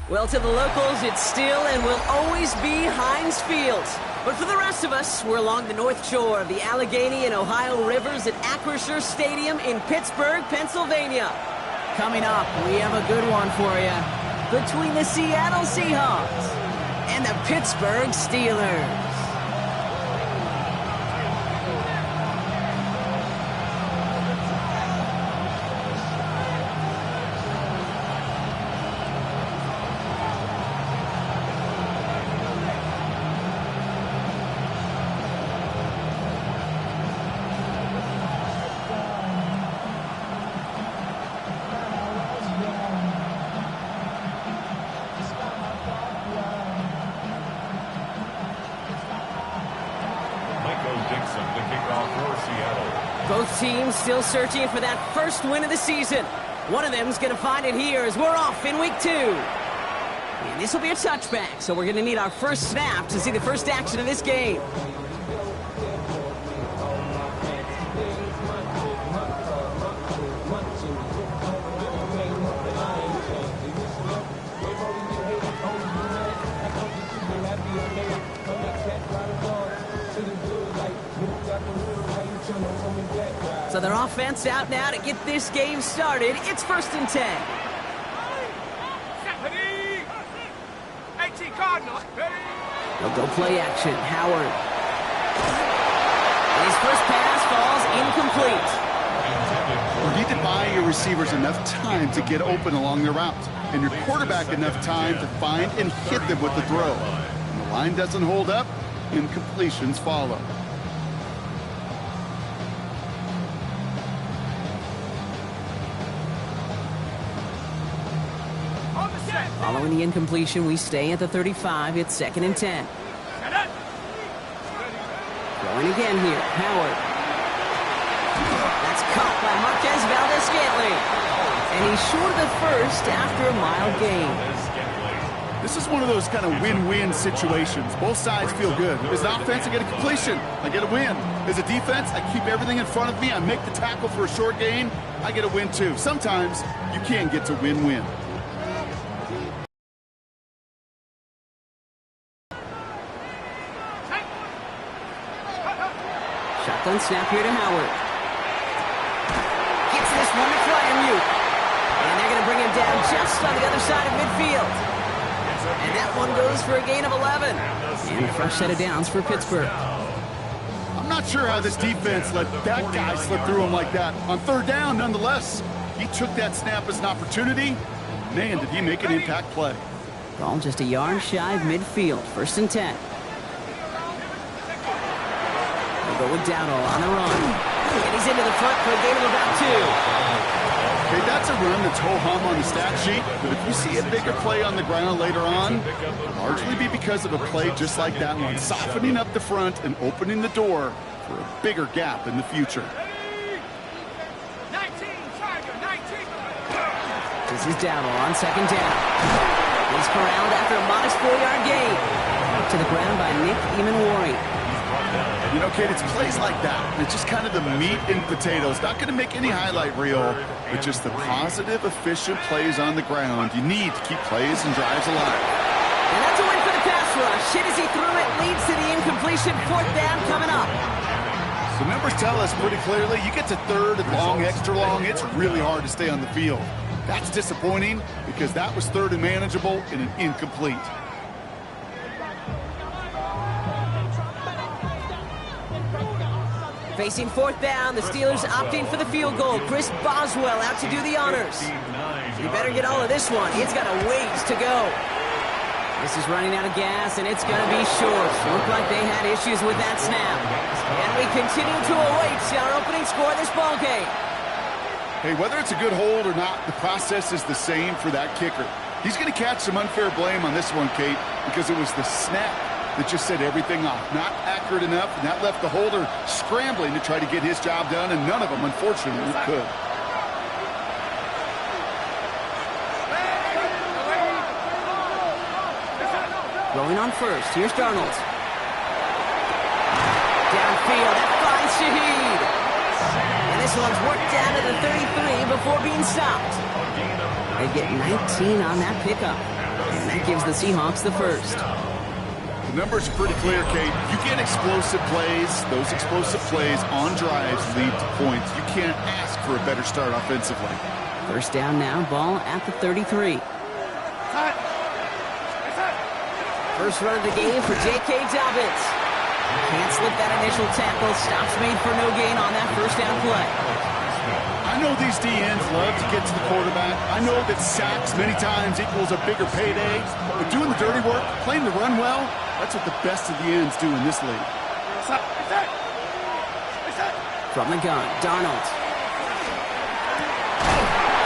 Well, to the locals, it's still and will always be Heinz Field. But for the rest of us, we're along the north shore of the Allegheny and Ohio rivers at Acrisure Stadium in Pittsburgh, Pennsylvania. Coming up, we have a good one for you. Between the Seattle Seahawks and the Pittsburgh Steelers. Both teams still searching for that first win of the season. One of them's going to find it here as we're off in week 2. And this will be a touchback, so we're going to need our first snap to see the first action of this game. So their offense out now to get this game started. It's 1st and 10. 18 Cardinals. They'll go play action. Howard. His first pass falls incomplete. You need to buy your receivers enough time to get open along their route, and your quarterback enough time to find and hit them with the throw. When the line doesn't hold up, incompletions follow. Following the incompletion, we stay at the 35. It's 2nd and 10. Throwing again here. Howard. That's caught by Marquez Valdez-Scantling. And he's short of the first after a mild gain. This is one of those kind of win-win situations. Both sides feel good. As an offense, I get a completion. I get a win. As a defense, I keep everything in front of me. I make the tackle for a short gain. I get a win, too. Sometimes you can get to win-win. Shotgun snap here to Howard. Gets this one to Fryermuth. And they're going to bring him down just on the other side of midfield. And that one goes for a gain of 11. And a fresh set of downs for Pittsburgh. I'm not sure how this defense let that guy slip through him like that. On 3rd down, nonetheless, he took that snap as an opportunity. Man, did he make an impact play. Ball just a yard shy of midfield. 1st and 10. They'll go with Dowdle on the run. And he's into the front for a gain of about 2. Okay, that's a run that's ho-hum on the stat sheet, but if you see a bigger play on the ground later on, it'll largely be because of a play just like that one, softening up the front and opening the door for a bigger gap in the future. 19, Tiger, 19. This is Dowdle on 2nd down. He's corralled after a modest 4-yard gain. To the ground by Nick Emanwari. You know, Kate, it's plays like that. It's just kind of the meat and potatoes. Not going to make any highlight reel, but just the positive, efficient plays on the ground. You need to keep plays and drives alive. And that's a win for the pass rush. Hit as he threw it, leads to the incompletion. 4th down coming up. The numbers tell us pretty clearly, you get to 3rd and long, extra long, it's really hard to stay on the field. That's disappointing because that was 3rd and manageable and an incomplete. Facing 4th down, the Steelers opting for the field goal. Chris Boswell out to do the honors. You better get all of this one. It's got a ways to go. This is running out of gas, and it's going to be short. Looked like they had issues with that snap. And we continue to await our opening score of this ball game. Hey, whether it's a good hold or not, the process is the same for that kicker. He's going to catch some unfair blame on this one, Kate, because it was the snap that just set everything off. Not accurate enough, and that left the holder scrambling to try to get his job done, and none of them, unfortunately, could. Going on first, here's Darnold. Downfield, that finds Shaheed. And this one's worked down to the 33 before being stopped. They get 19 on that pickup. And that gives the Seahawks the first. The numbers are pretty clear, Kate. You get explosive plays. Those explosive plays on drives lead to points. You can't ask for a better start offensively. First down now, ball at the 33. First run of the game for J.K. Dobbins. Can't slip that initial tackle. Stops made for no gain on that first down play. I know these DNs love to get to the quarterback. I know that sacks many times equals a bigger payday. But doing the dirty work, playing the run well, that's what the best of the ends do in this league. From the gun, Darnold.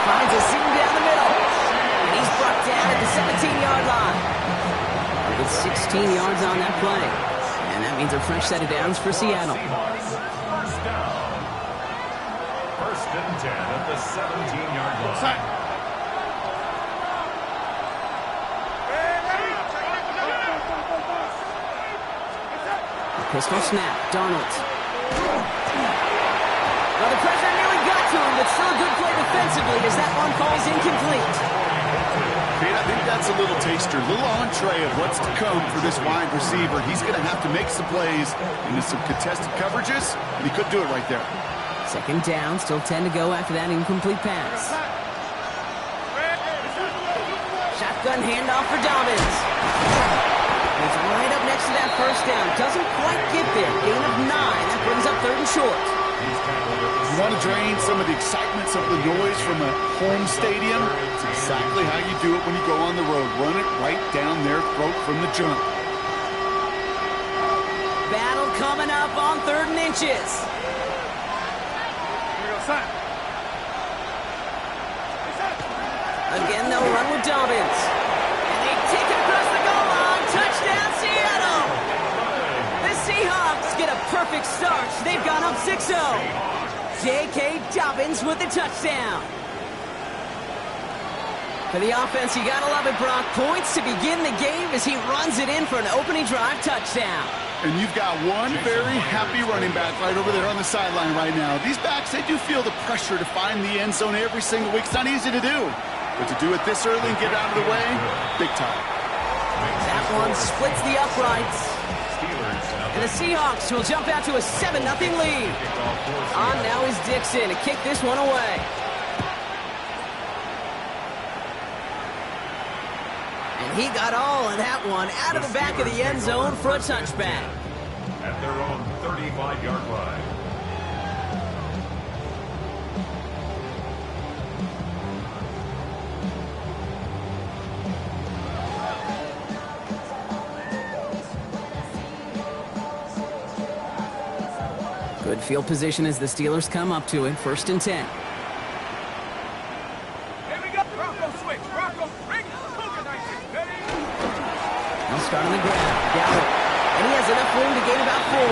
Finds a seam down the middle. And he's brought down at the 17-yard line. With 16 yards on that play. And that means a fresh set of downs for Seattle. First and 10 at the 17-yard line. Pistol snap, Darnold. Well, the pressure nearly got to him, but still a good play defensively as that one falls incomplete. Kate, I think that's a little taster, a little entree of what's to come for this wide receiver. He's going to have to make some plays into some contested coverages, and he could do it right there. Second down, still 10 to go after that incomplete pass. Shotgun handoff for Dobbins. He's right up next to that first down. Doesn't quite get there. Gain of 9. That brings up third and short. You want to drain some of the excitement, some of the noise from a home stadium? It's exactly how you do it when you go on the road. Run it right down their throat from the jump. Battle coming up on 3rd and inches. Again, they'll run with Dobbins. And they take it across the goal line. Touchdown, Seattle! The Seahawks get a perfect start. They've gone up 6-0. J.K. Dobbins with the touchdown. For the offense, you gotta love it, Brock. Points to begin the game as he runs it in for an opening drive touchdown. And you've got one very happy running back right over there on the sideline right now. These backs, they do feel the pressure to find the end zone every single week. It's not easy to do. But to do it this early and get out of the way, big time. That one splits the uprights. And the Seahawks will jump out to a 7-0 lead. On now is Dixon to kick this one away. And he got all of that one out of the back of the end zone for a touchback. At their own 35-yard line. Good field position as the Steelers come up to it. 1st and 10. Here we go. Bronco switch. Bronco ring. He'll start on the ground. Gallup. And he has enough room to gain about 4.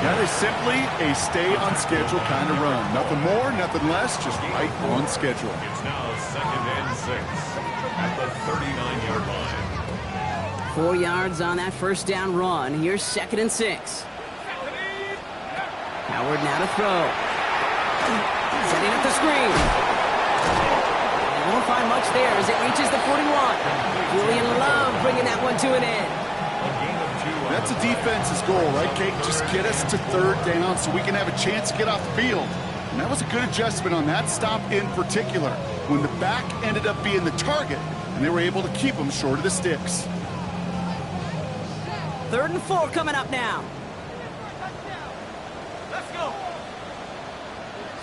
That is simply a stay-on-schedule kind of run. Nothing more, nothing less, just right on schedule. It's now 2nd and 6 at the 39-yard line. 4 yards on that first down run. Here's 2nd and 6. Howard now to throw. Setting up the screen. They won't find much there as it reaches the 41. Julian Love bringing that one to an end. That's a defense's goal, right, Kate? Just get us to 3rd down so we can have a chance to get off the field. And that was a good adjustment on that stop in particular, when the back ended up being the target, and they were able to keep them short of the sticks. 3rd and 4 coming up now. Let's go.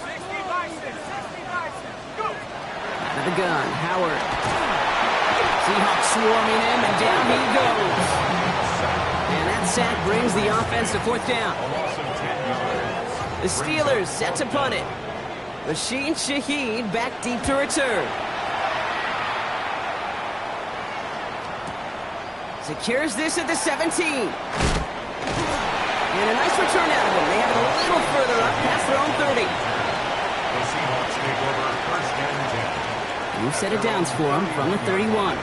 60 license. 60 license. Go. Out of the gun, Howard. Seahawks swarming him, and down he goes. And that sack brings the offense to 4th down. The Steelers set to punt it. Rashid Shaheed back deep to return. Secures this at the 17. And a nice return out of them. They have it a little further up past their own 30. The Seahawks take over 1st and 10. New set of downs for them from the 31.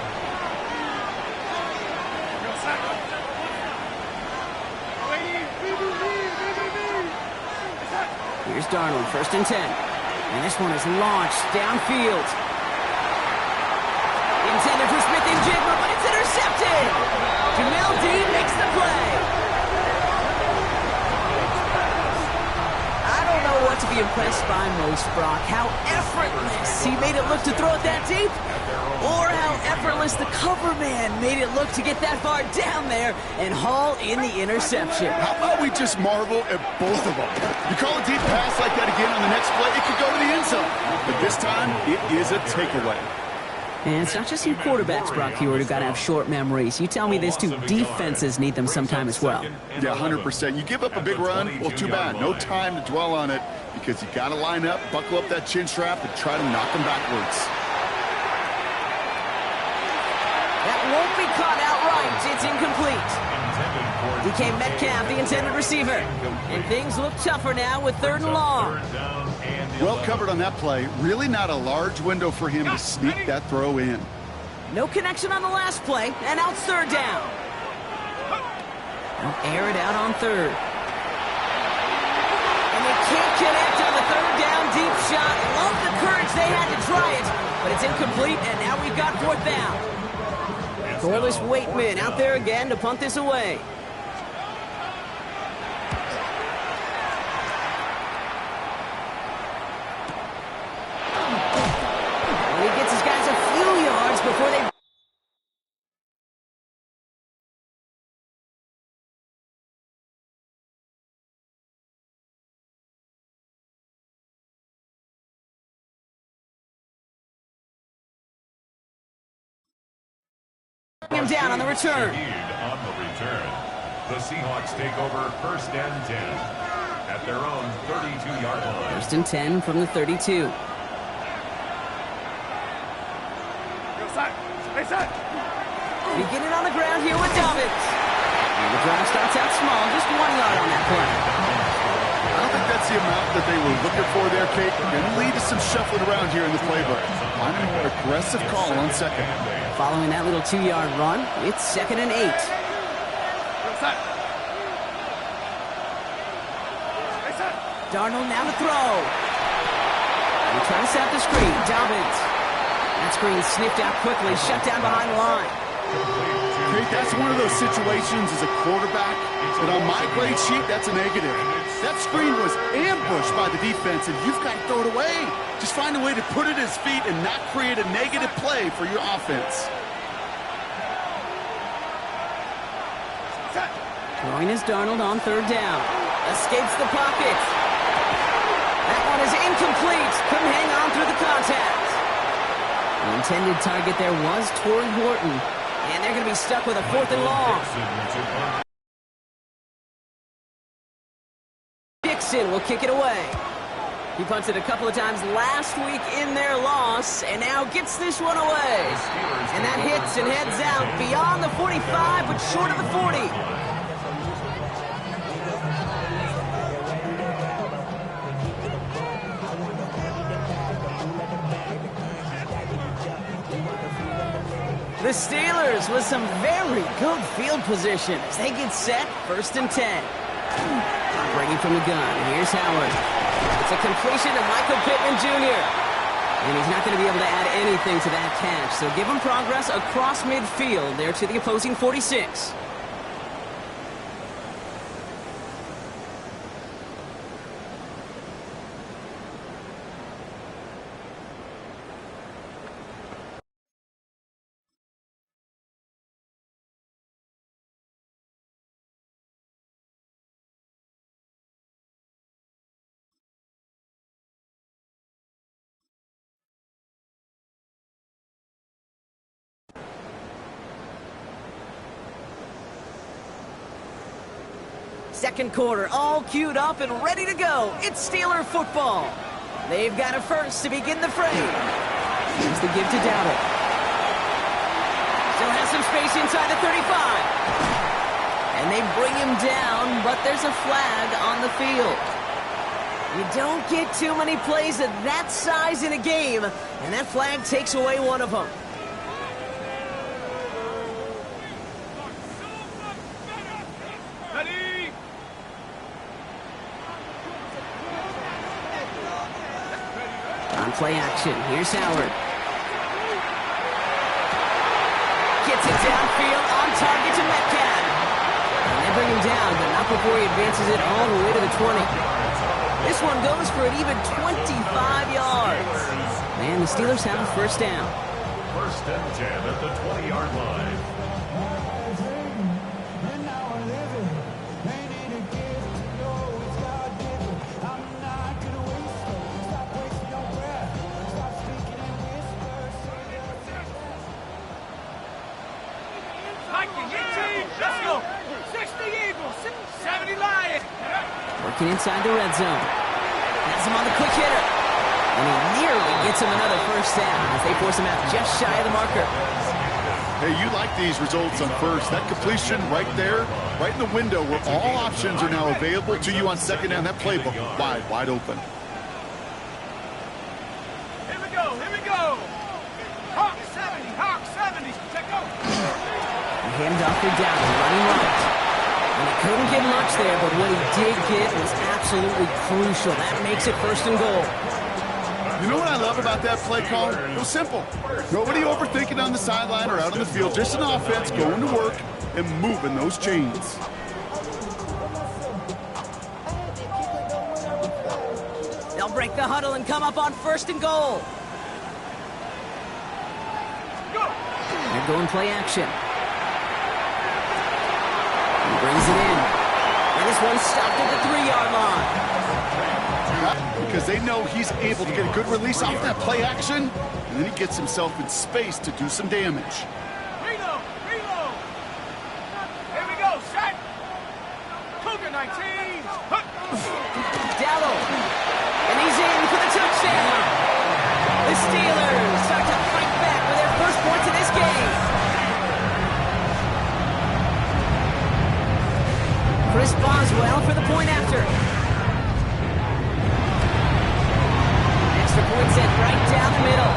Here's Darnold, 1st and 10. And this one is launched downfield. Intended for Smith and Jigma, but it's intercepted. Jamil Dean makes the play. I don't know what to be impressed by most, Brock. How effortless he made it look to throw it that deep, or how effortless the cover man made it look to get that far down there and haul in the interception. How about we just marvel at both of them? You call a deep pass like that again on the next play, it could go to the end zone. But this time, it is a takeaway. And it's not just you quarterbacks, Brock Hewitt, who got to have short memories. You tell me these two defenses need them sometime as well. Yeah, 100%. You give up a big run, well, too bad. No time to dwell on it because you got to line up, buckle up that chin strap, and try to knock them backwards. That won't be caught outright. It's incomplete. DK Metcalf, the intended receiver. And things look tougher now with 3rd and long. Well covered on that play. Really not a large window for him to sneak that throw in. No connection on the last play, and out 3rd down. They'll air it out on 3rd. And they can't connect on the 3rd down deep shot. Love the courage they had to try it, but it's incomplete, and now we've got 4th down. Corliss Waitman out there again to punt this away. And he gets his guys a few yards before they... him down on the return. On the return, the Seahawks take over 1st and 10 at their own 32-yard line. 1st and 10 from the 32. Go side. Stay side. Beginning on the ground here with Dobbins. And the drive starts out small, just 1 yard on that play. I don't think that's the amount that they were looking for there, Kate. Going to lead to some shuffling around here in the playbook. Find a more aggressive call on 2nd. Following that little 2-yard run, it's 2nd and 8. Go side. Stay side. Darnold now to throw. They try to set the screen. Dobbins. That screen sniffed out quickly, shut down behind the line. Kate, that's one of those situations as a quarterback that on my grade sheet, that's a negative. That screen was ambushed by the defense, and you've got to throw it away. Just find a way to put it at his feet and not create a negative play for your offense. Throwing is Darnold on 3rd down. Escapes the pocket. That one is incomplete. Couldn't hang on through the contact. The intended target there was Torrey Horton. And they're going to be stuck with a 4th and long. Dixon will kick it away. He punted a couple of times last week in their loss, and now gets this one away. And that hits and heads out beyond the 45, but short of the 40. The Steelers with some very good field position as they get set, 1st and 10. Brady from the gun. Here's Howard. It's a completion to Michael Pittman Jr. And he's not going to be able to add anything to that catch. So give him progress across midfield there to the opposing 46. Second quarter, all queued up and ready to go. It's Steeler football. They've got a first to begin the fray. Here's the give to Dowdle. Still has some space inside the 35. And they bring him down, but there's a flag on the field. You don't get too many plays of that size in a game, and that flag takes away one of them. On play action, here's Howard. Gets it downfield on target to Metcalf. And they bring him down, but not before he advances it all the way to the 20. This one goes for an even 25 yards. And the Steelers have a first down. First and 10 at the 20-yard line. Let's go. 60 Eagles, 70 Lions. Working inside the red zone. Has him on the quick hitter. And he nearly gets him another first down as they force him out just shy of the marker. Hey, you like these results on first. That completion right there, right in the window where all options are now available to you on second down. That playbook wide open. Here we go, here we go. Hawk 70, check out. Hand off for down, running right. And he couldn't get much there, but what he did get was absolutely crucial. That makes it first and goal. You know what I love about that play call? It was simple. Nobody overthinking on the sideline or out on the field. Just an offense going to work and moving those chains. They'll break the huddle and come up on first and goal. They're going play action. He brings it in. And this one's stopped at the 3-yard line. Because they know he's able to get a good release off that play action, and then he gets himself in space to do some damage. Reload. Here we go, set. Cougar 19. Dallo. And he's in for the touchdown. The Steelers start to fight back with their first points of this game. Chris Boswell for the point after. Extra point sent right down the middle.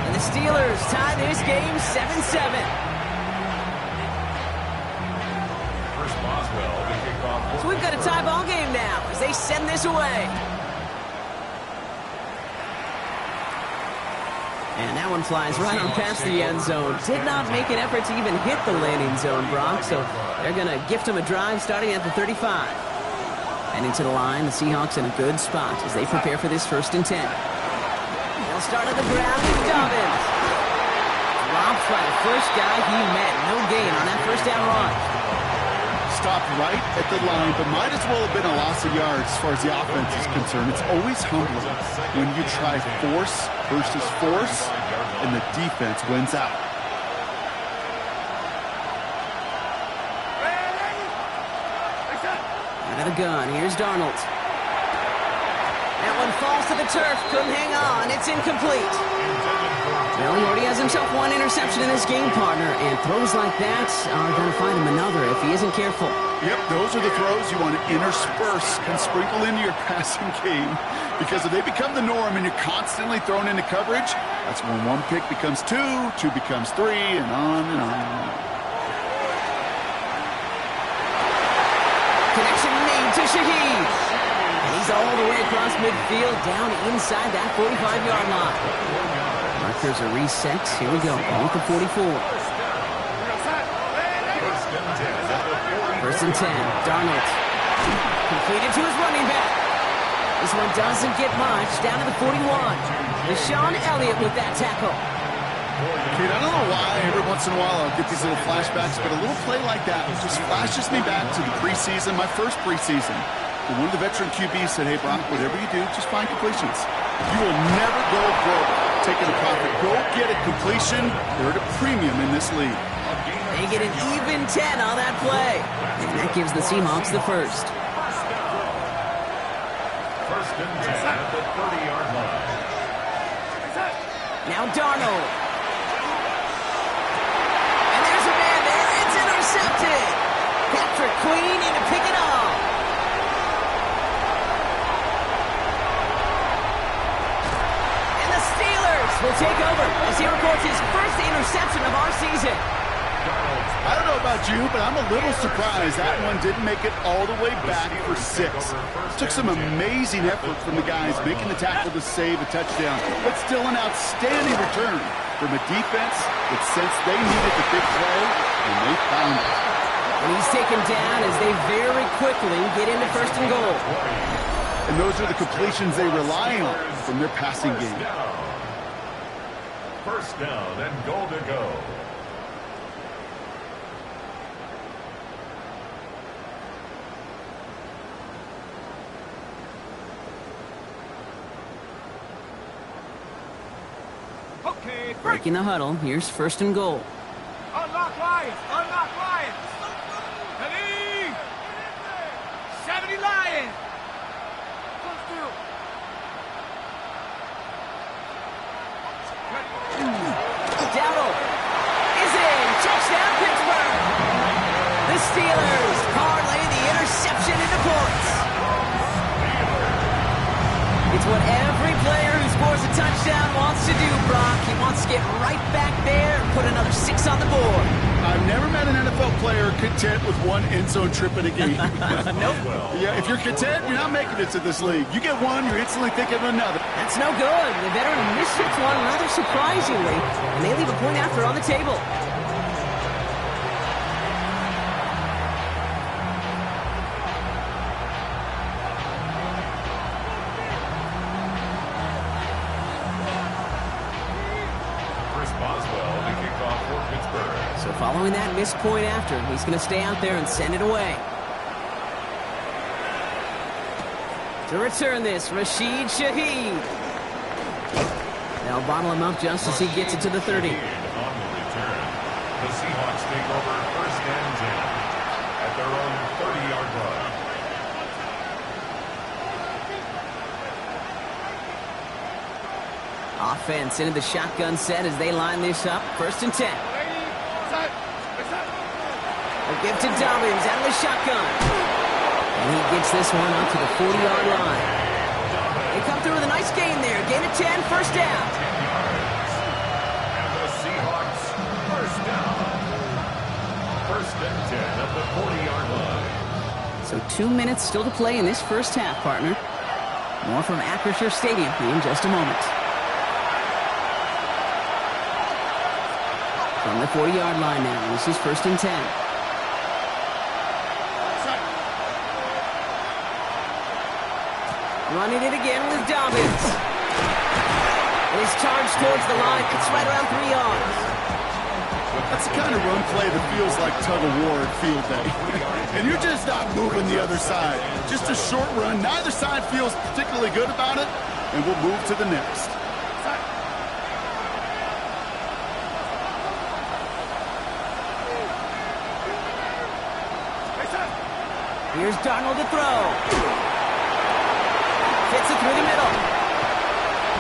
And the Steelers tie this game 7-7. First Boswell to kick off. So we've got a tie ball game now as they send this away. And that one flies right on past the end zone. Did not make an effort to even hit the landing zone, Brock. So they're going to gift him a drive starting at the 35. Heading to the line, the Seahawks in a good spot as they prepare for this first and 10. They'll start at the ground with Dobbins. Dropped by the first guy he met. No gain on that first down run. Stopped right at the line, but might as well have been a loss of yards as far as the offense is concerned. It's always humbling when you try force versus force, and the defense wins out. Out of the gun, here's Darnold. That one falls to the turf, couldn't hang on, it's incomplete. Well, he already has himself one interception in this game, partner, and throws like that are going to find him another if he isn't careful. Yep, those are the throws you want to intersperse and sprinkle into your passing game, because if they become the norm and you're constantly thrown into coverage, that's when one pick becomes two becomes three, and on and on and on. Connection made to Shaheed. And he's all the way across midfield, down inside that 45-yard line. Markers are reset. Here we go. Ball at the 44. First and 10. Darnold. Completed to his running back. This one doesn't get much. Down to the 41. Deshaun Elliott with that tackle. Kate, I don't know why every once in a while I'll get these little flashbacks, but a little play like that just flashes me back to the preseason, my first preseason. And one of the veteran QBs said, hey, Brock, whatever you do, just find completions. You will never go broke taking a profit. Go get a completion. They're at a premium in this league. They get an even 10 on that play. And that gives the Seahawks the first. First and 10 at the 30-yard line. Now Darnold. And there's a man there. It's intercepted. Patrick Queen in to pick it off. And the Steelers will take over as he records his first interception of our season. I don't know about you, but I'm a little surprised that one didn't make it all the way back for 6. Took some amazing effort from the guys making the tackle to save a touchdown, but still an outstanding return from a defense that sensed they needed the big play, and they found it. And he's taken down as they very quickly get into 1st and goal. And those are the completions they rely on from their passing game. First down and goal to go. Okay, Breaking the huddle, here's 1st and goal. Unlock Lions! Unlock Lions! Ready! 70 Lions! Close through. Dowdle is in. Touchdown, Pittsburgh. The Steelers parlay the interception into points. It's what every player who scores a touchdown wants to do, Brock. He wants to get right back there and put another 6 on the board. I've never met an NFL player content with one end zone trip in a game. Nope. Yeah, if you're content, you're not making it to this league. You get one, you're instantly thinking of another. That's no good. The veteran mishits one rather surprisingly, and they leave a point after on the table. So following that missed point after, he's going to stay out there and send it away. To return this, Rashid Shaheed. They'll bottle him up just as he gets it to the 30. On the return, the Seahawks take over 1st and 10 at their own 30-yard line. Offense into the shotgun set as they line this up. 1st and 10. A give to Dobbins out of the shotgun. And he gets this one up to the 40-yard line. They come through with a nice gain there. Gain of 10, 1st down. And the Seahawks, 1st down. 1st and 10 at the 40-yard line. So 2 minutes still to play in this 1st half, partner. More from Acrisure Stadium in just a moment. From the 40-yard line now, this is 1st and 10. Running it again with Dobbins. And he's charged towards the line. It's right around 3 yards. That's the kind of run play that feels like tug-of-war at field day. And you're just not moving the other side. Just a short run. Neither side feels particularly good about it, and we'll move to the next. Here's Darnold to throw. Fits it through the middle.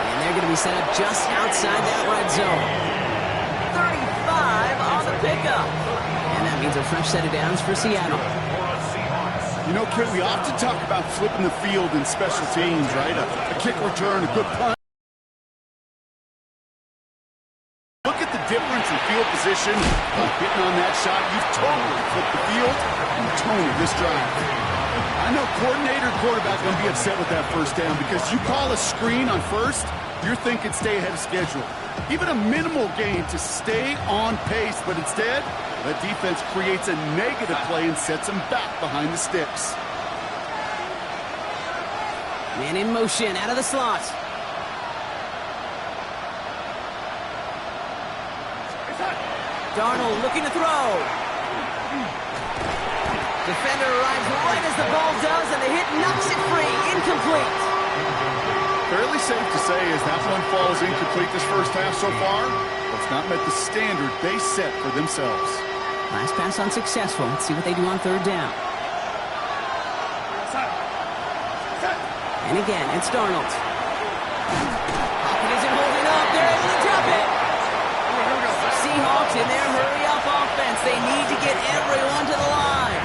And they're going to be set up just outside that red zone. 35 on the pickup. And that means a fresh set of downs for Seattle. You know, Kit, we often talk about flipping the field in special teams, right? A kick return, a good punt. Look at the difference in field position. Hitting on that shot, you've totally flipped the field and the tone of this drive. I know coordinator and quarterback going to be upset with that 1st down because you call a screen on 1st, you're thinking stay ahead of schedule. Even a minimal gain to stay on pace, but instead, that defense creates a negative play and sets them back behind the sticks. Man in motion, out of the slot. Darnold looking to throw. Defender arrives right as the ball does, and the hit knocks it free. Incomplete. Fairly safe to say as that one falls incomplete this 1st half so far, it's not met the standard they set for themselves. Last pass unsuccessful. Let's see what they do on 3rd down. And again, it's Darnold. Pocket isn't holding up. They're able to drop it. Seahawks in their hurry-up offense. They need to get everyone to the line.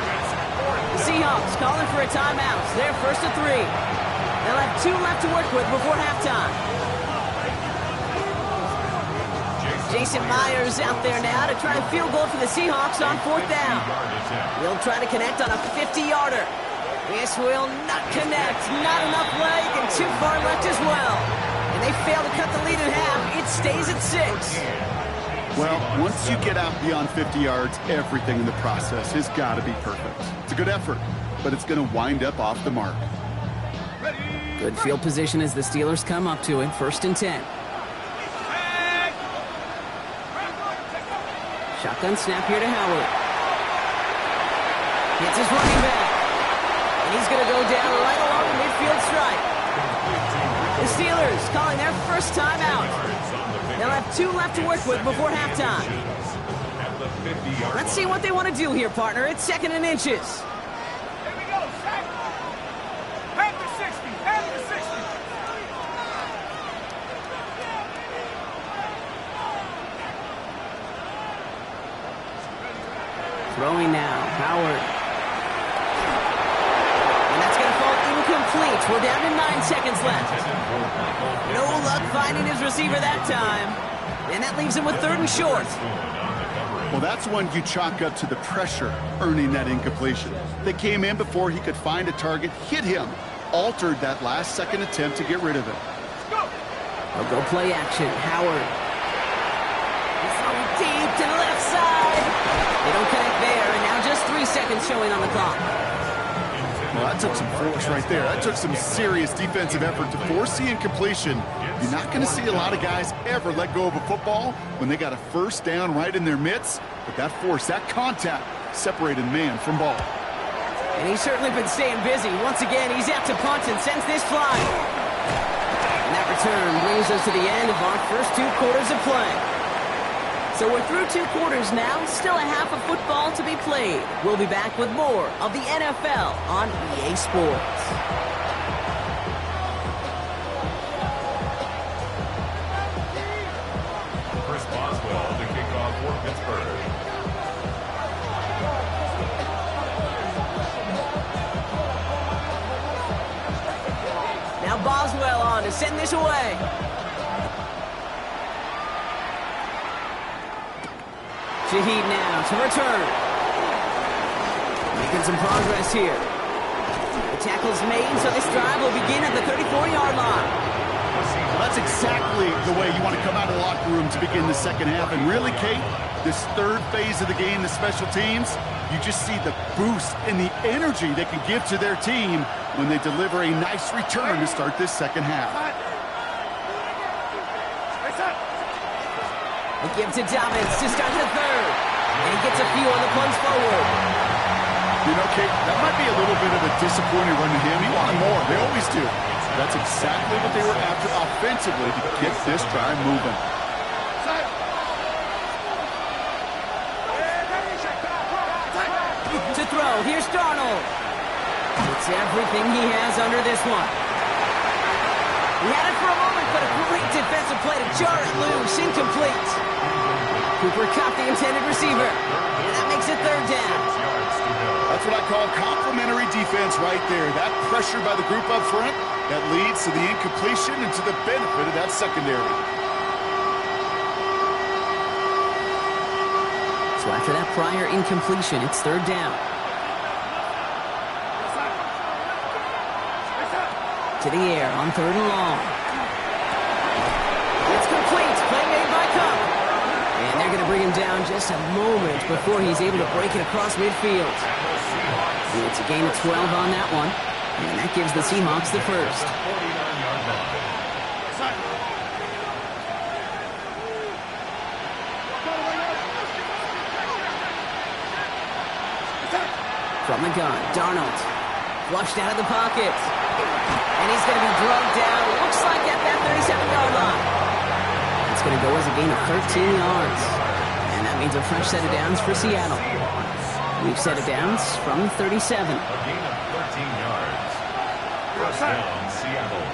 The Seahawks calling for a timeout. They're 1st and 3. They'll have 2 left to work with before halftime. Jason Myers out there now to try a field goal for the Seahawks on 4th down. He'll try to connect on a 50-yarder. This will not connect. Not enough leg and too far left as well. And they fail to cut the lead in half. It stays at 6. Well, once you get out beyond 50 yards, everything in the process has got to be perfect. It's a good effort, but it's going to wind up off the mark. Good field position as the Steelers come up to it. 1st and 10. Shotgun snap here to Howard. Hits his running back. And he's going to go down right along the midfield stripe. The Steelers calling their first time out. They'll have 2 left to work with before halftime. Let's see what they want to do here, partner. It's 2nd and inches. Here we go, sack. Back to 60. Back to 60. Throwing now, Howard. And that's going to fall incomplete. We're down to 9 seconds left. No luck finding his receiver that time. And that leaves him with 3rd and short. Well, that's one you chalk up to the pressure earning that incompletion. They came in before he could find a target, hit him, altered that last-second attempt to get rid of it. They'll go play action. Howard. He's throwing deep to the left side. They don't connect there, and now just 3 seconds showing on the clock. Well, that took some force right there. That took some serious defensive effort to force the incompletion. You're not going to see a lot of guys ever let go of a football when they got a 1st down right in their midst. But that force, that contact, separated man from ball. And he's certainly been staying busy. Once again, he's out to punt and sends this flying. And that return brings us to the end of our first 2 quarters of play. So we're through 2 quarters now, still a half of football to be played. We'll be back with more of the NFL on EA Sports. Chris Boswell to kick off for Pittsburgh. Now Boswell on to send this away. Shaheed now to return. Making some progress here. The tackle's made, so this drive will begin at the 34-yard line. Well, that's exactly the way you want to come out of the locker room to begin the second half. And really, Kate, this 3rd phase of the game, the special teams, you just see the boost and the energy they can give to their team when they deliver a nice return to start this second half. They give to Dobbins to start the 3rd. And he gets a few on the punch forward. You know, Kate, that might be a little bit of a disappointing run to him. He wanted more. They always do. That's exactly what they were after offensively to get this drive moving. To throw, here's Darnold. It's everything he has under this one. He had it for a moment, but a great defensive play to jar it loose. Incomplete. Cooper caught the intended receiver. And that makes it 3rd down. That's what I call complimentary defense right there. That pressure by the group up front, that leads to the incompletion and to the benefit of that secondary. So after that prior incompletion, it's 3rd down. To the air on 3rd and long. It's complete. Play made by Cup. And they're going to bring him down just a moment before he's able to break it across midfield. And it's a gain of 12 on that one. And that gives the Seahawks the 1st. From the gun, Darnold. Flushed out of the pocket. And he's going to be drugged down. Looks like at that 37-yard line. It's going to go as a gain of 13 yards. And that means a fresh set of downs for Seattle. We've set of downs from 37. A gain of 13 yards. First down, Seattle.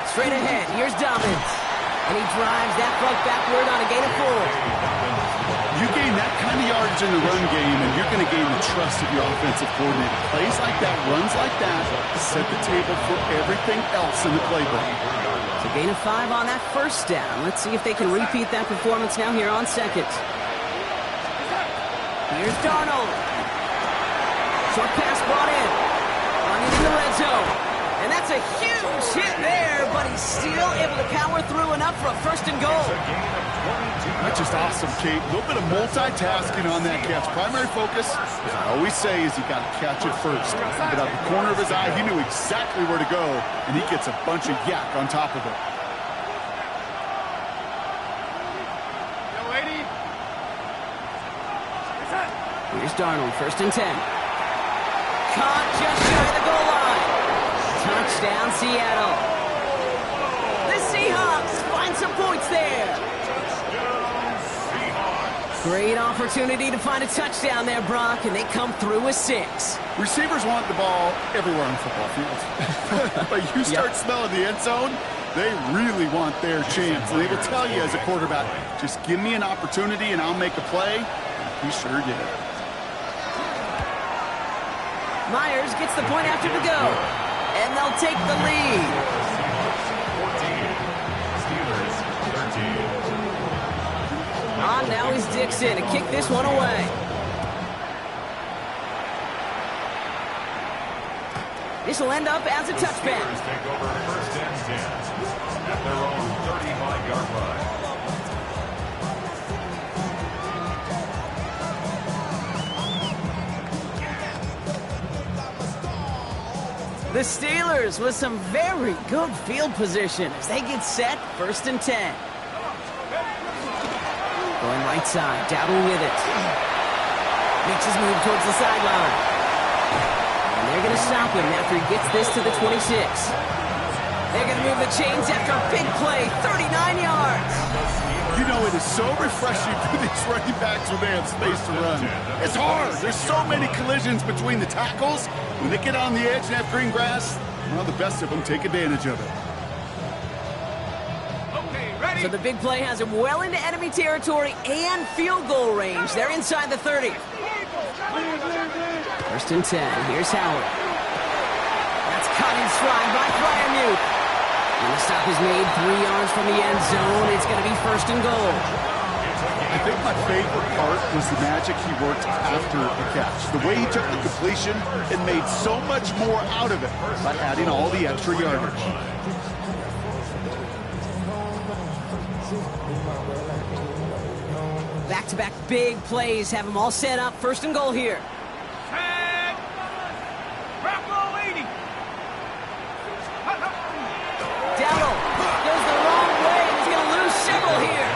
Straight ahead, here's Dobbins. And he drives that plug backward on a gain of 4. You gain that kind of yardage in the run game, and you're going to gain the trust of your offensive coordinator. Plays like that, runs like that, set the table for everything else in the playbook. So gain of 5 on that first down. Let's see if they can repeat that performance now here on second. Here's Darnold. Short pass brought in. Running in the red zone. And that's a huge hit there, but he's still able to power through enough for a first and goal. That's just awesome, Kate. A little bit of multitasking on that catch. Primary focus, as I always say, is you got to catch it first. But out the corner of his eye, he knew exactly where to go, and he gets a bunch of yak on top of it. Here's Darnold, first and 10. Caught just shy of the goal line. Touchdown, Seattle. The Seahawks find some points there. Great opportunity to find a touchdown there, Brock, and they come through with 6. Receivers want the ball everywhere on the football field. But you start smelling the end zone, they really want their chance. And they will tell you as a quarterback, just give me an opportunity and I'll make a play. He sure did. Myers gets the point after to go, and they'll take the lead. 14, Steelers 13. On now is Dixon to kick this one away. This will end up as a touchback. Steelers take over first and 10 at their own 35-yard line. The Steelers with some very good field position as they get set, first and 10. Going right side, Dowdle with it. Makes his move towards the sideline. And they're going to stop him after he gets this to the 26. They're going to move the chains after a big play, 39 yards. You know, it is so refreshing for these running backs when they have space to run. It's hard. There's so many collisions between the tackles. When they get on the edge and have green grass, well, the best of them take advantage of it. Okay, ready? So the big play has him well into enemy territory and field goal range. They're inside the 30. First and 10. Here's Howard. That's caught in stride by Freiermuth. And the stop is made 3 yards from the end zone. It's going to be first and goal. I think my favorite part was the magic he worked after the catch. The way he took the completion and made so much more out of it by adding all the extra yardage. Back-to-back big plays have them all set up. First and goal here. Set. Bravo 80. Dowdle goes the wrong way. He's going to lose several here.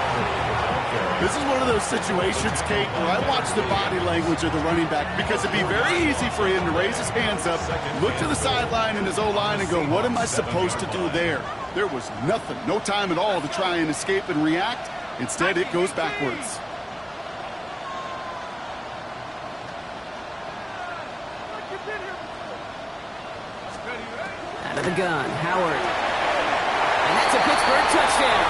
This is one of those situations, Kate, where I watch the body language of the running back because it'd be very easy for him to raise his hands up, look to the sideline in his O-line and go, what am I supposed to do there? There was nothing, no time at all to try and escape and react. Instead, it goes backwards. Out of the gun, Howard. And that's a Pittsburgh touchdown.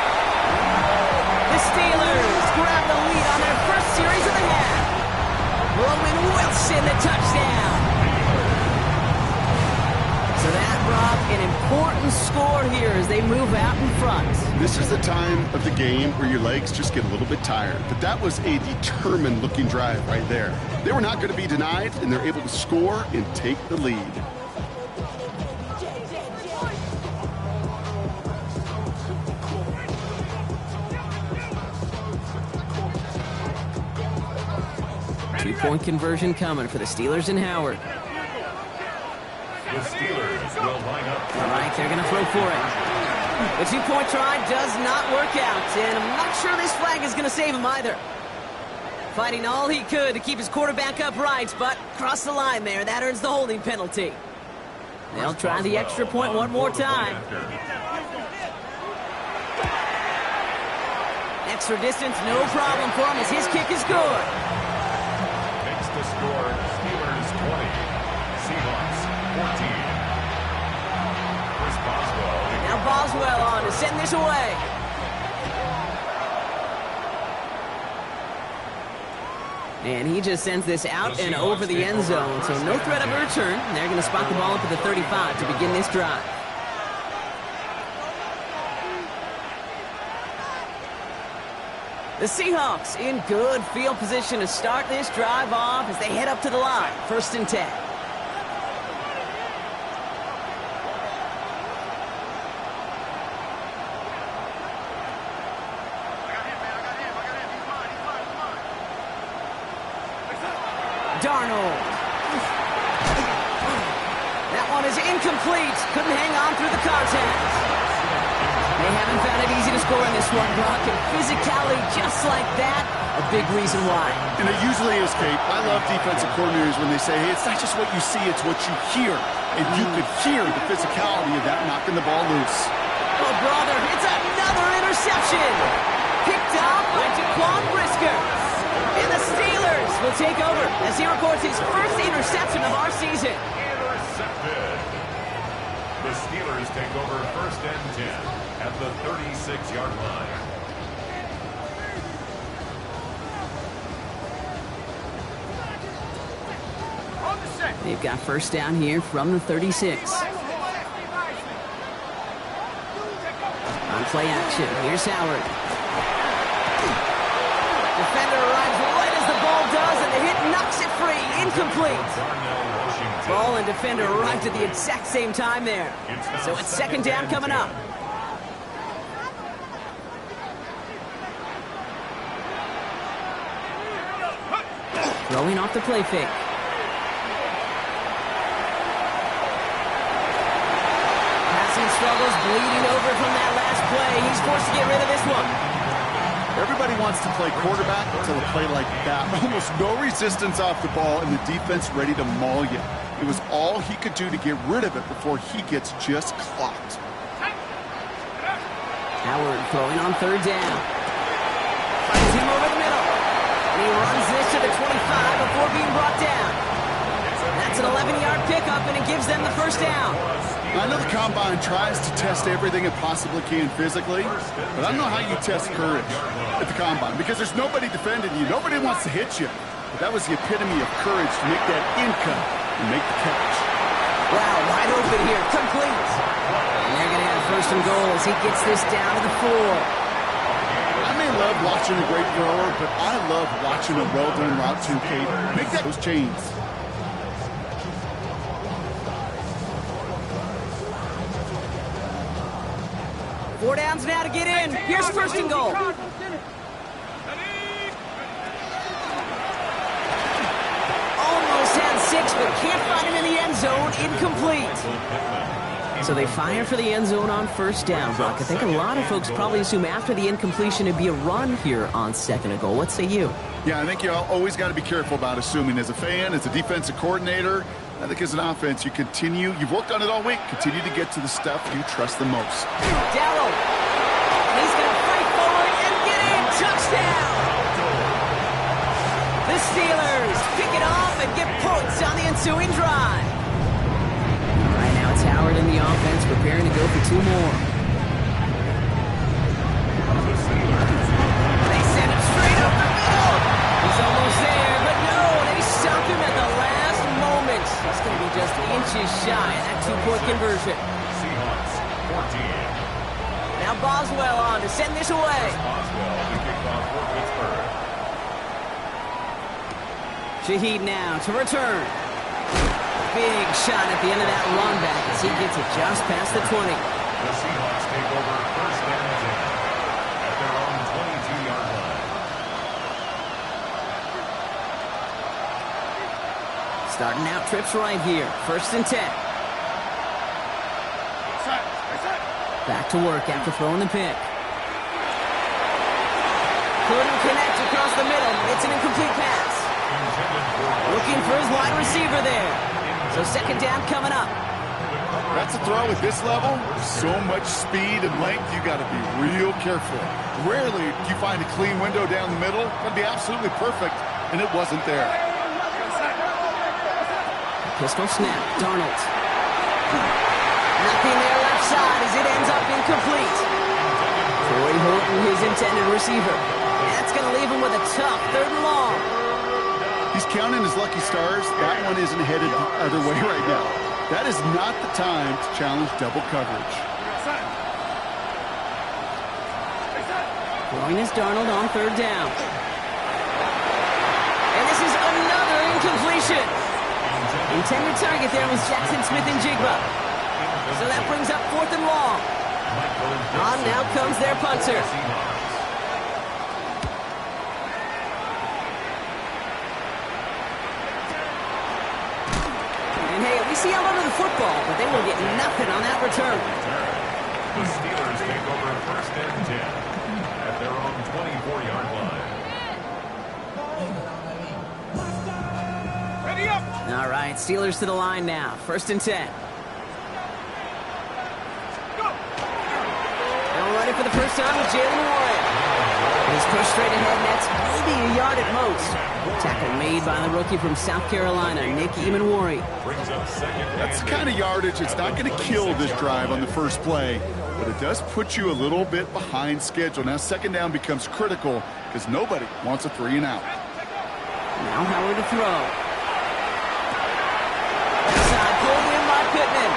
The Steelers grab the lead on their first series of the half. Roman Wilson, the touchdown. So that, Brock, an important score here as they move out in front. This is the time of the game where your legs just get a little bit tired. But that was a determined-looking drive right there. They were not going to be denied, and they're able to score and take the lead. Two-point conversion coming for the Steelers and Howard. The Steelers will line up. All right, they're going to throw for it. The two-point try does not work out, and I'm not sure this flag is going to save him either. Fighting all he could to keep his quarterback upright, but cross the line there. That earns the holding penalty. They'll try the extra point one more time. Extra distance, no problem for him as his kick is good. Makes the score Steelers 20, Seahawks 14. Chris Boswell. Now Boswell on to send this away. And he just sends this out and over the end zone, so no threat of a return. They're going to spot the ball up at the 35 to begin this drive. The Seahawks in good field position to start this drive off as they head up to the line. 1st and 10. Darnold. That one is incomplete. Couldn't hang on through the contact. They haven't found it easy to score in this one, Brock, and physicality just like that, a big reason why. And it usually is, Kate. I love defensive coordinators when they say, hey, it's not just what you see, it's what you hear. And you could hear the physicality of that knocking the ball loose. Oh, brother, it's another interception. Picked up by Jaquan Brisker. And the Steelers will take over as he records his first interception of our season. Intercepted. The Steelers take over 1st and 10 at the 36-yard line. They've got 1st down here from the 36. On play action, here's Howard. Defender arrives right as the ball does, and the hit knocks it free. Incomplete. Ball and defender arrived at the exact same time there. So it's 2nd down coming up. Throwing off the play fake. Passing struggles, bleeding over from that last play. He's forced to get rid of this one. Everybody wants to play quarterback until a play like that. Almost no resistance off the ball and the defense ready to maul you. It was all he could do to get rid of it before he gets just clocked. Howard throwing on 3rd down. Finds him over the middle. And he runs this to the 25 before being brought down. That's an 11-yard pickup, and it gives them the 1st down. I know the Combine tries to test everything it possibly can physically, but I don't know how you test courage at the Combine because there's nobody defending you. Nobody wants to hit you. But that was the epitome of courage to make that in cut and make the catch. Wow, wide open here, complete. And they're going to have 1st and goal as he gets this down to the 4. I may love watching a great thrower, but I love watching a well-done route to Kate. Make that those chains. Four downs now to get in. Here's 1st and goal. Almost had 6, but can't find him in the end zone. Incomplete. So they fire for the end zone on 1st down, Brock. I think a lot of folks probably assume after the incompletion it'd be a run here on 2nd and goal. What say you? Yeah, I think you always got to be careful about assuming. As a fan, as a defensive coordinator, I think as an offense, you've worked on it all week, continue to get to the stuff you trust the most. Darrow. He's going to fight forward and get in. Touchdown. The Steelers pick it off and get points on the ensuing drive. All right, now it's Howard in the offense, preparing to go for 2 more. They send him straight up the middle. He's almost there, but no, they stop him at the last moment. He's going to be just inches shy of that 2-point conversion. Seahawks 14. Now Boswell on to send this away. Boswell to kick off for Pittsburgh. Shaheed now to return. Big shot at the end of that run back as he gets it just past the 20. The Seahawks take over 1st and 10 at their own 22-yard line. Starting out trips right here. 1st and 10. Back to work after throwing the pick. Couldn't connect across the middle. It's an incomplete pass. Looking for his wide receiver there. So 2nd down coming up. That's a throw at this level. So much speed and length, you got to be real careful. Rarely do you find a clean window down the middle. That'd be absolutely perfect, and it wasn't there. Pistol snap. Darnold. Nothing there left side as it ends up incomplete. Troy Horton, his intended receiver. That's going to leave him with a tough 3rd and long. counting his lucky stars, that one isn't headed the other way right now. That is not the time to challenge double coverage. Throwing is Darnold on third down. And this is another incompletion. Intended target there was Jackson Smith and Jigba. So that brings up 4th and long. On now comes their punter. And hey, at least he held onto the football, but they will get nothing on that return. The Steelers take over 1st and 10 at their own 24-yard line. Ready up! All right, Steelers to the line now. 1st and 10. For the first time with Jalen Warren. He's pushed straight ahead, nets maybe a yard at most. Tackle made by the rookie from South Carolina, Nick Emanwari. That's the kind of yardage it's not going to kill this drive on the first play, but it does put you a little bit behind schedule. Now 2nd down becomes critical because nobody wants a 3 and out. Now Howard to throw. Inside, pulled in by Pittman.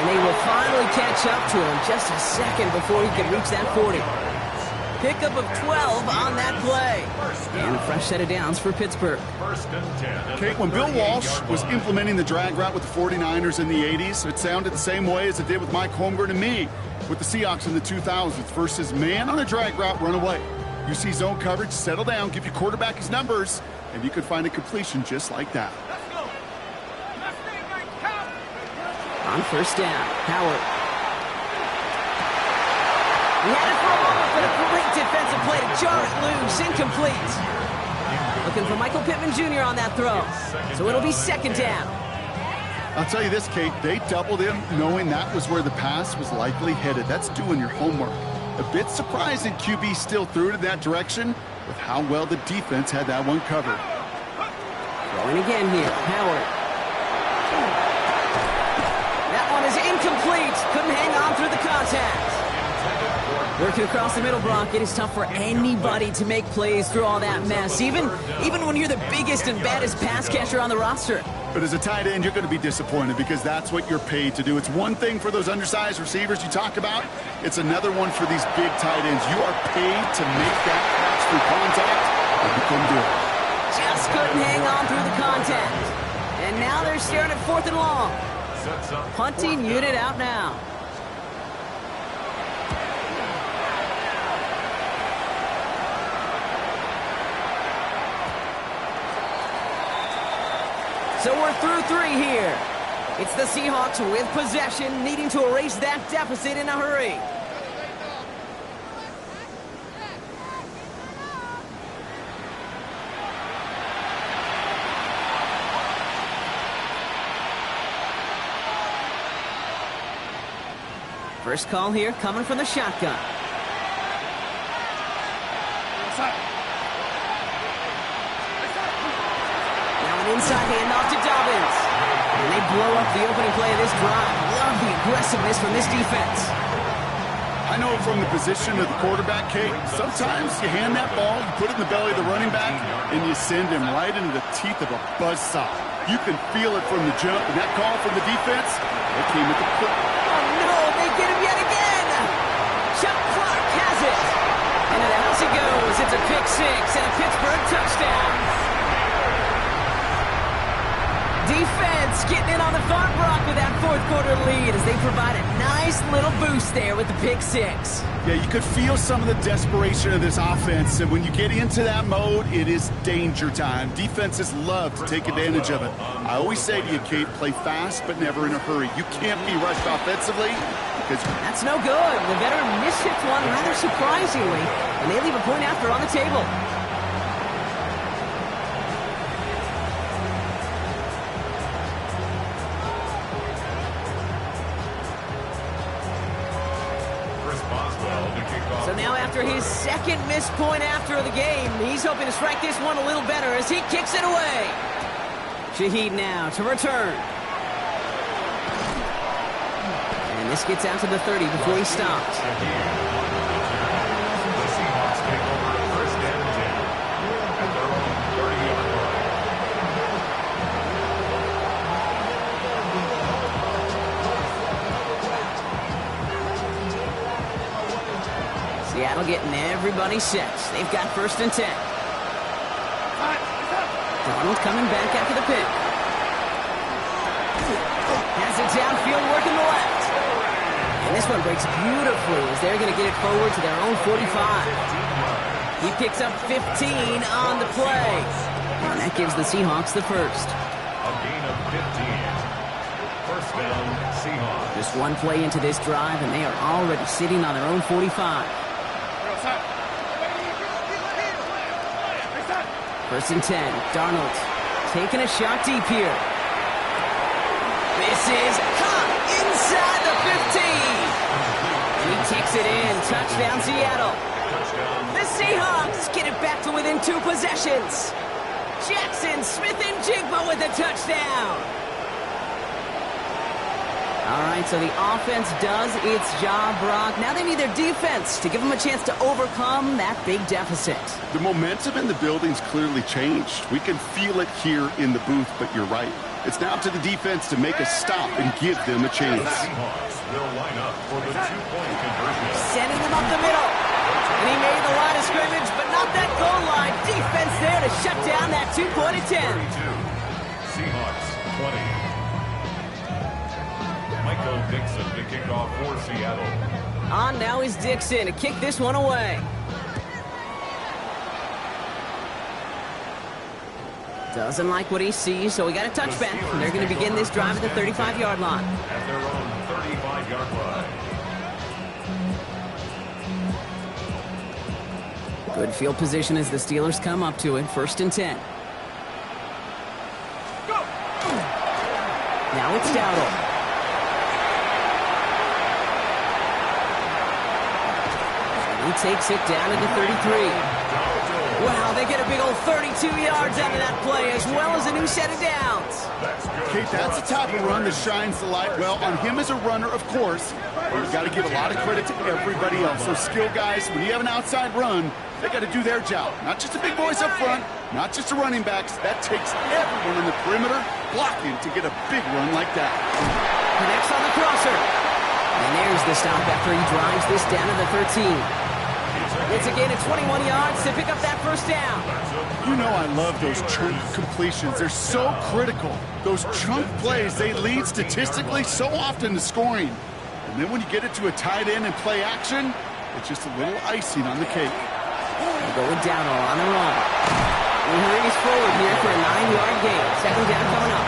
And they will finally catch up to him just a second before he can reach that 40. Pickup of 12 on that play. And a fresh set of downs for Pittsburgh. Kate, when Bill Walsh was implementing the drag route with the 49ers in the 80s, it sounded the same way as it did with Mike Holmgren and me with the Seahawks in the 2000s versus man on a drag route, run away. You see zone coverage, settle down, give your quarterback his numbers, and you could find a completion just like that. On 1st down, Howard. He had it for a moment, but a great defensive play to jar it loose, incomplete. Looking for Michael Pittman Jr. on that throw, so it'll be 2nd down. I'll tell you this, Kate, they doubled him knowing that was where the pass was likely headed. That's doing your homework. A bit surprising QB still threw it in that direction with how well the defense had that one covered. Throwing again here, Howard. Is incomplete. Couldn't hang on through the contact. Working across the middle, Brock. It is tough for anybody to make plays through all that mess, even when you're the biggest and baddest pass catcher on the roster. But as a tight end, you're going to be disappointed because that's what you're paid to do. It's one thing for those undersized receivers you talk about. It's another one for these big tight ends. You are paid to make that catch through contact, and you couldn't do it. Just couldn't hang on through the contact. And now they're staring at 4th and long. Punting unit out now. So we're through 3 here. It's the Seahawks with possession, needing to erase that deficit in a hurry. First call here coming from the shotgun. Now an inside handoff to Dobbins. And they blow up the opening play of this drive. Love the aggressiveness from this defense. I know from the position of the quarterback, Kate, sometimes you hand that ball, you put it in the belly of the running back, and you send him right into the teeth of a buzzsaw. You can feel it from the jump, and that call from the defense, they came at the quick. Oh no, they get him yet again! Chuck Clark has it! And to the house he goes. It's a pick 6 and a Pittsburgh touchdown. Defense getting in on the farm, Brock, with that 4th quarter lead as they provide a nice little boost there with the pick 6. Yeah, you could feel some of the desperation of this offense, and when you get into that mode, it is danger time. Defenses love to take advantage of it. I always say to you, Kate, play fast but never in a hurry. You can't be rushed offensively because that's no good. The veteran mishits one rather surprisingly, and they leave a point after on the table. So now after his 2nd missed point after the game, he's hoping to strike this one a little better as he kicks it away. Shaheed now to return. And this gets out to the 30 before he stops. The Seahawks take over 1st and 10 at their own 30-yard line. Seattle getting everybody set. They've got 1st and 10. Donald coming back after the pick. Has it downfield, working the left. And this one breaks beautifully as they're going to get it forward to their own 45. He picks up 15 on the play. And that gives the Seahawks the first. A gain of 15. First down, Seahawks. Just one play into this drive, and they are already sitting on their own 45. 1st and 10. Darnold taking a shot deep here. This is caught inside the 15. And he takes it in. Touchdown, Seattle. The Seahawks get it back to within 2 possessions. Jackson, Smith, and Jigba with a touchdown. All right, so the offense does its job, Brock. Now they need their defense to give them a chance to overcome that big deficit. The momentum in the building's clearly changed. We can feel it here in the booth, but you're right. It's now up to the defense to make a stop and give them a chance. The Seahawks will line up for the 2-point conversion. Sending them up the middle. And he made the line of scrimmage, but not that goal line. Defense there to shut down that 2-point attempt. 32. Seahawks 20. Michael Dixon to kick off for Seattle. On now is Dixon to kick this one away. Doesn't like what he sees, so we got a touchback. And they're going to begin this drive at the 35-yard line. At their own 35-yard line. Good field position as the Steelers come up to it. 1st and 10. Now it's Dowdle. He takes it down to the 33. Wow, they get a big old 32 yards out of that play, as well as a new set of downs. Kate, that's the type of run that shines the light. Well, on him as a runner, of course, but you've got to give a lot of credit to everybody else. Those skill guys, when you have an outside run, they got to do their job. Not just the big boys up front, not just the running backs. That takes everyone in the perimeter blocking to get a big run like that. Connects on the crosser. And there's the stop after he drives this down to the 13. It's a gain of 21 yards to pick up that 1st down. You know I love those chunk completions. They're so critical. Those chunk plays, they lead statistically so often to scoring. And then when you get it to a tight end and play action, it's just a little icing on the cake. Going down on the run. He hurries forward here for a 9-yard gain. 2nd down coming up.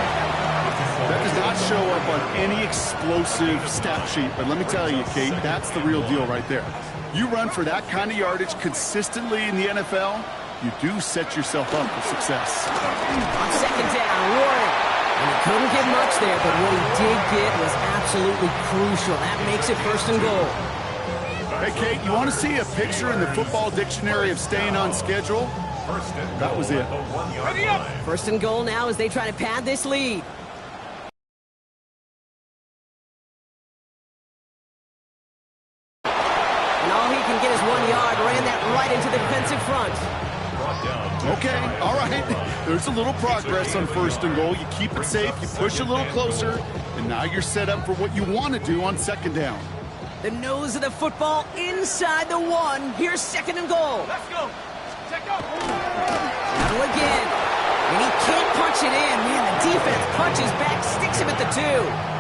That does not show up on any explosive stat sheet, but let me tell you, Kate, that's the real deal right there. You run for that kind of yardage consistently in the NFL, you do set yourself up for success. On 2nd down, Warren. And he couldn't get much there, but what he did get was absolutely crucial. That makes it 1st and goal. Hey, Kate, you want to see a picture in the football dictionary of staying on schedule? That was it. 1st and goal now as they try to pad this lead. Get his 1 yard, ran that right into the defensive front. Okay, all right. There's a little progress on 1st and goal. You keep it safe, you push a little closer, and now you're set up for what you want to do on 2nd down. The nose of the football inside the 1. Here's 2nd and goal. Let's go. Check out. Now again. And he can't punch it in. Man, the defense punches back, sticks him at the 2.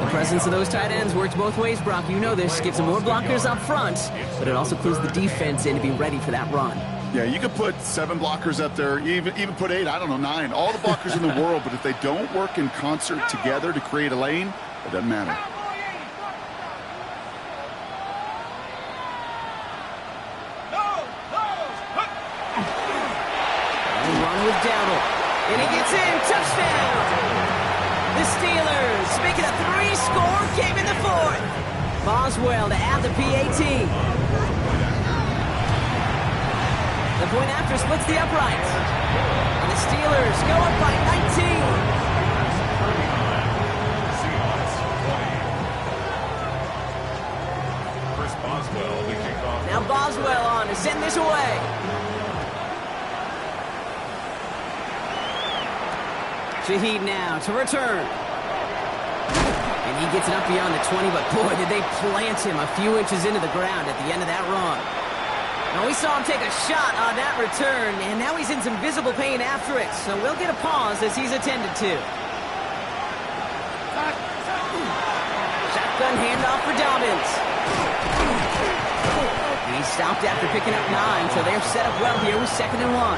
The presence of those tight ends works both ways, Brock. You know this. Gives them more blockers up front, but it also clues the defense in to be ready for that run. Yeah, you could put 7 blockers up there, even put 8, I don't know, 9. All the blockers in the world, but if they don't work in concert together to create a lane, it doesn't matter. And run with Dowdle. And he gets in. Touchdown! The Steelers make it a 3-score game in the 4th. Boswell to add the PAT. The point after splits the uprights. And the Steelers go up by 19. Seahawks 20. Chris Boswell to kick off. Now Boswell on to send this away. Shaheed now to return. And And he gets it up beyond the 20, but boy, did they plant him a few inches into the ground at the end of that run. Now, we saw him take a shot on that return, and now he's in some visible pain after it, so we'll get a pause as he's attended to. Shotgun handoff for Dobbins. He's stopped after picking up 9, so they're set up well here with 2nd and 1.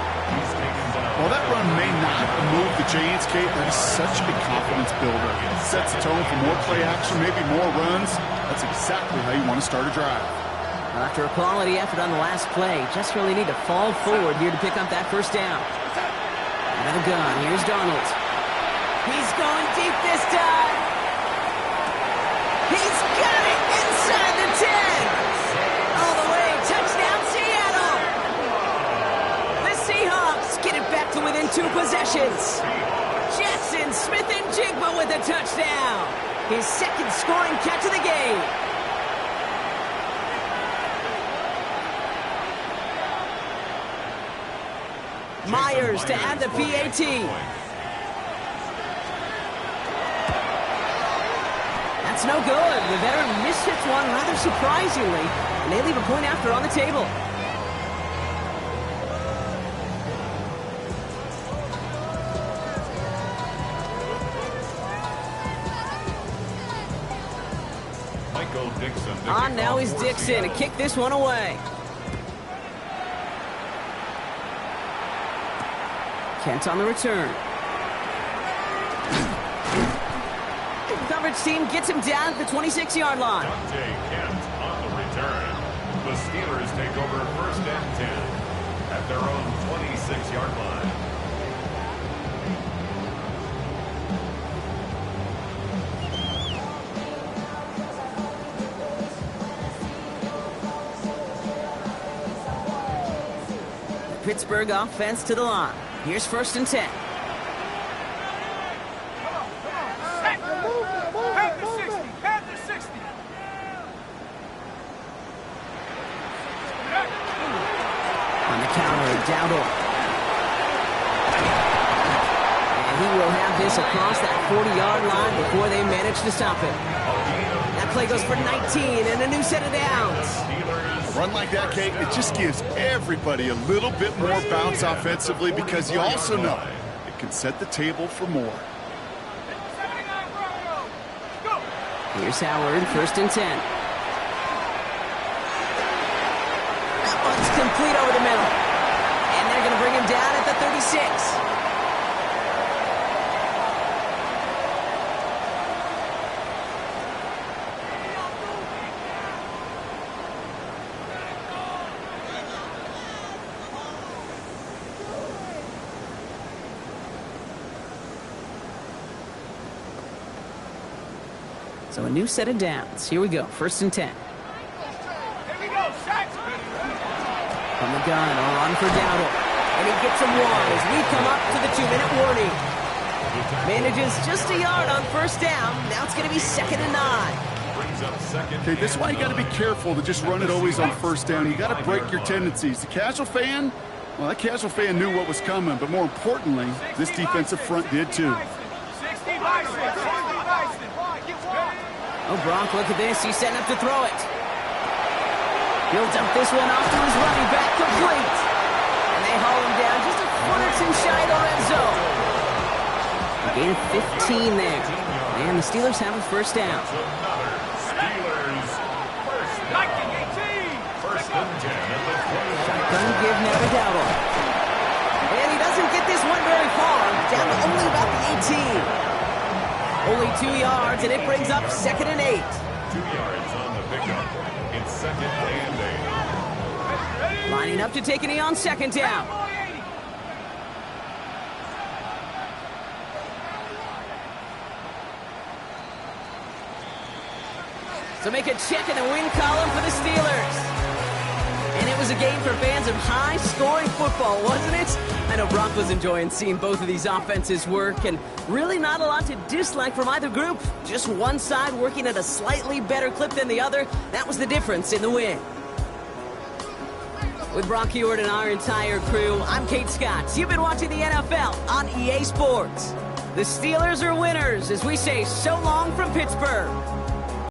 Well, that run may not move the chains, Kate. That is such a confidence builder. It sets the tone for more play action, maybe more runs. That's exactly how you want to start a drive. After a quality effort on the last play, just really need to fall forward here to pick up that first down. Out of the gun, here's Darnold. He's going deep this time. He's got it inside the 10. All the way, touchdown Seattle. The Seahawks get it back to within 2 possessions. Jackson Smith and Jigba with a touchdown. His 2nd scoring catch of the game. Myers to add the PAT. That's no good. The veteran mishits one rather surprisingly, and they leave a point after on the table. Michael Dixon. On now is Dixon to kick this one away. Kent on the return. Coverage team gets him down at the 26-yard line. Kent on the return. The Steelers take over 1st and 10 at their own 26-yard line. Pittsburgh offense to the line. Here's 1st and 10. Panther 60. On the counter, Dowdle. And he will have this across that 40-yard line before they manage to stop it. That play goes for 19 and a new set of downs. A run like that, Kate, it just gives everybody a little bit more bounce offensively because you also know it can set the table for more. Here's Howard, 1st and 10. That one's complete over the middle. And they're going to bring him down at the 36. So a new set of downs. Here we go. 1st and 10. Here we go, Shaq. From the gun, a run for Dowdle. And he gets him 1 as we come up to the 2-minute warning. Manages just a yard on 1st down. Now it's going to be 2nd and 9. Okay, this is why you got to be careful to just run it always on 1st down. You got to break your tendencies. The casual fan, well, that casual fan knew what was coming, but more importantly, this defensive front did too. 60 by 6. Oh, Gronk, look at this. He's setting up to throw it. He'll dump this one off to his running back, complete. And they haul him down just a foot or 2 shy of the red zone. A gain of 15 there. And the Steelers have a 1st down. Steelers first down. 1st and 10 at the 20. Shotgun give now to Dowdle. And he doesn't get this one very far. Down to only about the 18. Only 2 yards, and it brings up 2nd and 8. 2 yards on the pickup. It's 2nd and 8. Lining up to take a knee on 2nd down. So make a check in the win column for the Steelers. And it was a game for fans of high-scoring football, wasn't it? I know Brock was enjoying seeing both of these offenses work, and really not a lot to dislike from either group. Just one side working at a slightly better clip than the other. That was the difference in the win. With Brock Hewitt and our entire crew, I'm Kate Scott. You've been watching the NFL on EA Sports. The Steelers are winners as we say so long from Pittsburgh.